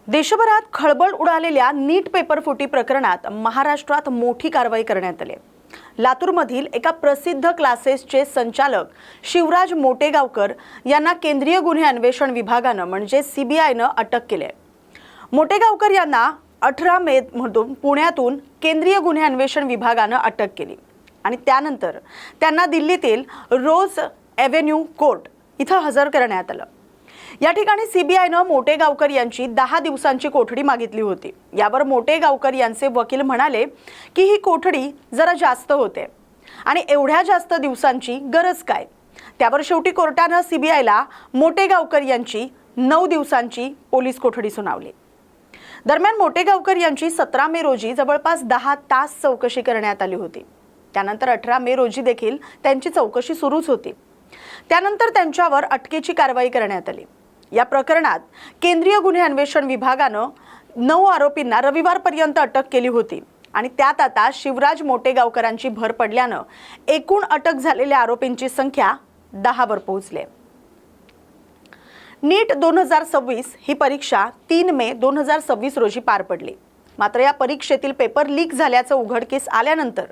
देशभरात खळबळ उडालेल्या नीट पेपर फुटी प्रकरणात महाराष्ट्रात मोठी कारवाई करण्यात आली। लातूरमधील एका प्रसिद्ध क्लासेसचे संचालक शिवराज मोटेगावकर यांना केंद्रीय गुन्हे अन्वेषण विभागाने म्हणजे सीबीआयने अटक केली आहे। मोटेगावकर यांना 18 मे मधून पुण्यातून केंद्रीय गुन्हे अन्वेषण विभागाने अटक केली आणि त्यानंतर त्यांना दिल्लीतील रोज एव्हेन्यू कोर्ट इथं हजर करण्यात आलं। या ठिकाणी सीबीआयने मोटेगावकर यांची 10 दिवसांची कोठडी मागितली होती। यावर मोटेगावकर यांचे वकील म्हणाले की ही कोठडी जरा जास्त होते आणि एवढ्या जास्त दिवसांची गरज काय। त्यावर शेवटी कोर्टाने सीबीआयला मोटेगावकर यांची 9 दिवसांची पोलीस कोठडी सुनावली। दरम्यान मोटेगावकर यांची 17 मे रोजी जवळपास 10 तास चौकशी करण्यात आली होती। त्यानंतर 18 मे रोजी देखील त्यांची चौकशी सुरूच होती। त्यानंतर त्यांच्यावर अटकेची कारवाई करण्यात आली। या प्रकरणात केंद्रीय गुन्हे अन्वेषण विभागाने 9 आरोपींना रविवारपर्यंत अटक केली होती आणि त्यात आता शिवराज मोटेगावकरांची भर पडल्याने एकूण अटक झालेल्या आरोपींची संख्या 10 वर पोहोचली। नीट 2026 ही परीक्षा 3 मे 2026 रोजी पार पडली। मात्र या परीक्षेतील पेपर लीक झाल्याचं उघडकीस आल्यानंतर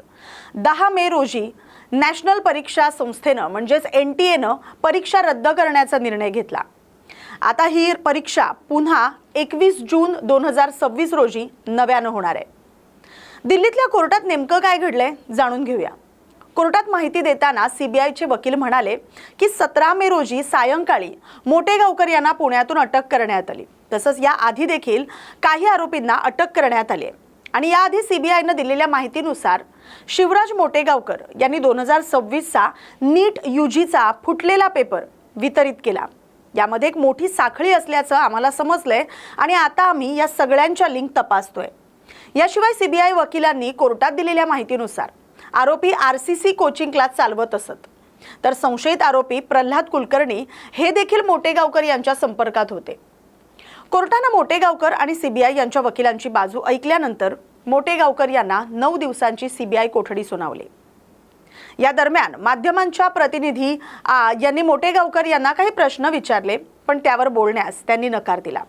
10 मे रोजी नॅशनल परीक्षा संस्थेने म्हणजेच एनटीएने परीक्षा रद्द करण्याचा निर्णय घेतला। आता ही परीक्षा पुन्हा 21 जून 2026 रोजी नव्याने होणार आहे। दिल्लीतल्या कोर्टात नेमकं काय घडलंय जाणून घेऊया। कोर्टात माहिती देताना सीबीआयचे वकील म्हणाले की 17 मे रोजी सायंकाळी मोटेगावकर यांना पुण्यातून अटक करण्यात आली। तसंच या आधी देखील काही आरोपींना अटक करण्यात आली आणि याआधी सीबीआयने दिलेल्या माहितीनुसार शिवराज मोटेगावकर यांनी 2026 चा नीट यूजीचा फुटलेला पेपर वितरित केला। यामध्ये एक मोठी साखळी असल्याचं आम्हाला समजलंय आणि आता आम्ही या सगळ्यांच्या लिंक तपासतोय। याशिवाय सीबीआय वकिलांनी कोर्टात दिलेल्या माहितीनुसार आरोपी आरसीसी कोचिंग क्लास चालवत असत, तर संशयित आरोपी प्रल्हाद कुलकर्णी हे देखील मोटेगावकर यांच्या संपर्कात होते। कोर्टाने मोटेगावकर आणि सीबीआय यांच्या वकिलांची बाजू ऐकल्यानंतर मोटेगावकर यांना 9 दिवसांची सीबीआय कोठडी सुनावली। या दरम्यान माध्यमांच्या प्रतिनिधी यांनी मोटेगावकर यांना काही प्रश्न विचारले, पण त्यावर बोलण्यास त्यांनी नकार दिला।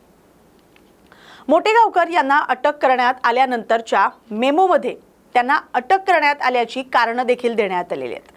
मोटेगावकर यांना अटक करण्यात आल्यानंतरच्या मेमोमध्ये त्यांना अटक करण्यात आल्याची कारणं देखील देण्यात आलेली आहेत।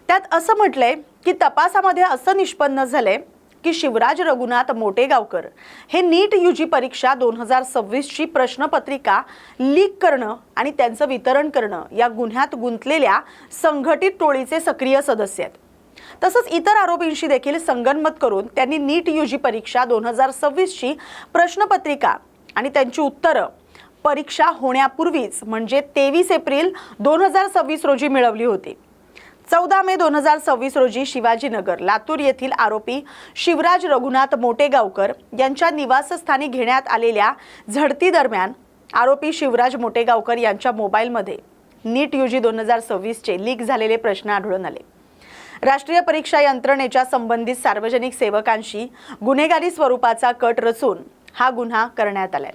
त्यात असं म्हटलंय की तपासामध्ये असं निष्पन्न झालंय की शिवराज रघुनाथ मोटेगावकर हे नीट यूजी परीक्षा 2026 ची प्रश्नपत्रिका लीक करणं आणि त्यांचं वितरण करणं या गुन्ह्यात गुंतलेल्या संघटित टोळीचे सक्रिय सदस्य आहेत। तसंच इतर आरोपींशी देखील संगनमत करून त्यांनी नीट यूजी परीक्षा 2026 ची प्रश्नपत्रिका आणि त्यांची उत्तरं परीक्षा होण्यापूर्वीच म्हणजे 23 एप्रिल 2026 रोजी मिळवली होती। 14 मे 2026 रोजी शिवाजीनगर लातूर येथील आरोपी शिवराज रघुनाथ मोटेगावकर यांच्या निवासस्थानी घेण्यात आलेल्या झडती दरम्यान आरोपी शिवराज मोटेगावकर यांच्या मोबाईलमध्ये नीट यूजी 2026 चे लीक झालेले प्रश्न आढळून आले। राष्ट्रीय परीक्षा यंत्रणेच्या संबंधित सार्वजनिक सेवकांशी गुन्हेगारी स्वरूपाचा कट रचून हा गुन्हा करण्यात आलाय।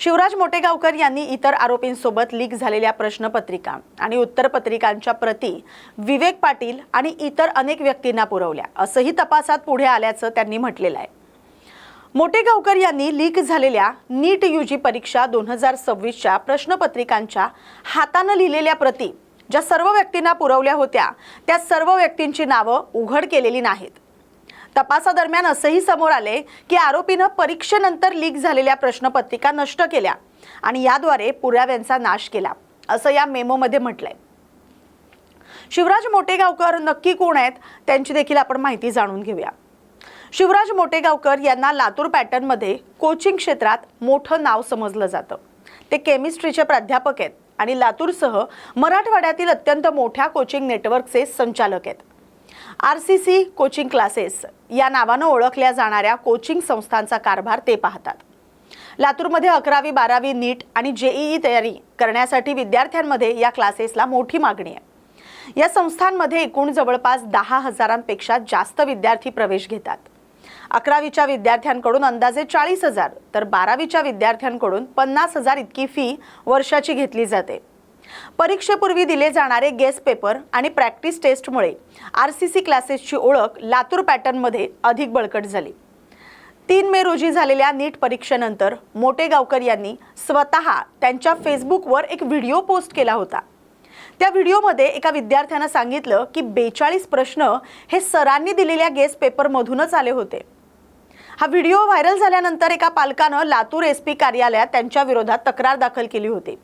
शिवराज मोटेगावकर यांनी इतर आरोपींसोबत लीक झालेल्या प्रश्नपत्रिका आणि उत्तरपत्रिकांच्या प्रती विवेक पाटील आणि इतर अनेक व्यक्तींना पुरवल्या असंही तपासात पुढे आल्याचं त्यांनी म्हटलेलं आहे। मोटेगावकर यांनी लीक झालेल्या नीट यूजी परीक्षा 2026 च्या प्रश्नपत्रिकांच्या हाताने लिहिलेल्या प्रती ज्या सर्व व्यक्तींना पुरवल्या होत्या त्या सर्व व्यक्तींची नावं उघड केलेली नाहीत। तपासादरम्यान असंही समोर आले की आरोपीने परीक्षेनंतर लीक झालेल्या प्रश्नपत्रिका नष्ट केल्या आणि याद्वारे पुराव्यांचा नाश केला असं या मेमोमध्ये म्हटलंय। शिवराज मोटेगावकर नक्की कोण आहेत त्यांची देखील आपण माहिती जाणून घेऊया। शिवराज मोटेगावकर यांना लातूर पॅटर्नमध्ये कोचिंग क्षेत्रात मोठं नाव समजलं जातं। ते केमिस्ट्रीचे प्राध्यापक आहेत आणि लातूरसह मराठवाड्यातील अत्यंत मोठ्या कोचिंग नेटवर्कचे संचालक आहेत। आरसीसी कोचिंग क्लासेस या नावाने ओळखल्या जाणाऱ्या कोचिंग संस्थांचा कारभार ते पाहतात। लातूरमध्ये 11वी 12वी नीट आणि जेईई तयारी करण्यासाठी विद्यार्थ्यांमध्ये या क्लासेसला मोठी मागणी आहे। या संस्थांमध्ये एकूण जवळपास 10,000पेक्षा जास्त विद्यार्थी प्रवेश घेतात। 11वीच्या विद्यार्थ्यांकडून अंदाजे 40,000 तर 12वीच्या विद्यार्थ्यांकडून 50,000 इतकी फी वर्षाची घेतली जाते। परीक्षेपूर्वी दिले जाणारे गेस्ट पेपर आणि प्रॅक्टिस टेस्टमुळे आरसीसी क्लासेसची ओळख लातूर पॅटर्नमध्ये अधिक बळकट झाली। 3 मे रोजी झालेल्या नीट परीक्षेनंतर मोटेगावकर यांनी स्वतः त्यांच्या फेसबुकवर एक व्हिडिओ पोस्ट केला होता। त्या व्हिडिओमध्ये एका विद्यार्थ्यानं सांगितलं की 42 प्रश्न हे सरांनी दिलेल्या गेस पेपरमधूनच आले होते। हा व्हिडिओ व्हायरल झाल्यानंतर एका पालकानं लातूर SP कार्यालयात त्यांच्या विरोधात तक्रार दाखल केली होती।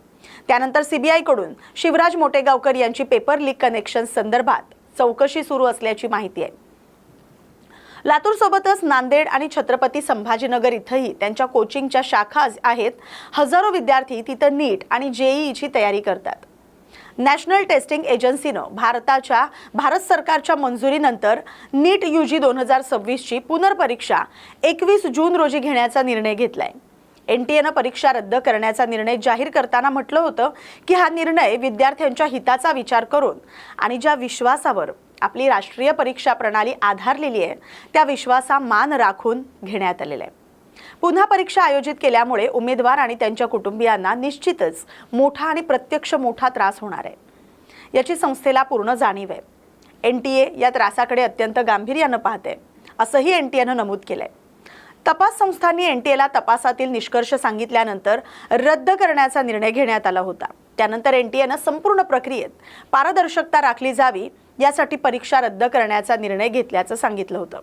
त्यानंतर CBI कडून शिवराज मोटेगावकर यांची पेपर लीक कनेक्शन संदर्भात चौकशी सुरू असल्याची माहिती आहे। लातूर सोबतच नांदेड आणि छत्रपती संभाजीनगर इथंही त्यांच्या कोचिंगच्या शाखा आहेत। हजारो विद्यार्थी तिथं नीट आणि JEEची तयारी करतात। नॅशनल टेस्टिंग एजन्सीनं भारत सरकारच्या मंजुरीनंतर नीट UG 2026ची पुनर्परीक्षा 21 जून रोजी घेण्याचा निर्णय घेतलाय। NTAनं परीक्षा रद्द करण्याचा निर्णय जाहीर करताना म्हटलं होतं की हा निर्णय विद्यार्थ्यांच्या हिताचा विचार करून आणि ज्या विश्वासावर आपली राष्ट्रीय परीक्षा प्रणाली आधारलेली आहे त्या विश्वासा मान राखून घेण्यात आलेला आहे। पुन्हा परीक्षा आयोजित केल्यामुळे उमेदवार आणि त्यांच्या कुटुंबियांना निश्चितच मोठा आणि प्रत्यक्ष मोठा त्रास होणार आहे, याची संस्थेला पूर्ण जाणीव आहे। NTA या त्रासाकडे अत्यंत गांभीर्यानं पाहते, असंही NTAनं नमूद केलंय। तपास संस्थांनी NTAला तपासातील निष्कर्ष सांगितल्यानंतर रद्द करण्याचा निर्णय घेण्यात आला होता। त्यानंतर NTAनं संपूर्ण प्रक्रियेत पारदर्शकता राखली जावी यासाठी परीक्षा रद्द करण्याचा निर्णय घेतल्याचं सांगितलं होतं।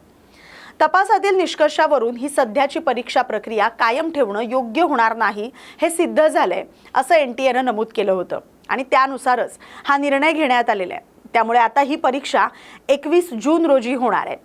तपासातील निष्कर्षावरून ही सध्याची परीक्षा प्रक्रिया कायम ठेवणं योग्य होणार नाही हे सिद्ध झालंय, असं NTAनं नमूद केलं होतं आणि त्यानुसारच हा निर्णय घेण्यात आलेला आहे। त्यामुळे आता ही परीक्षा 21 जून रोजी होणार आहे।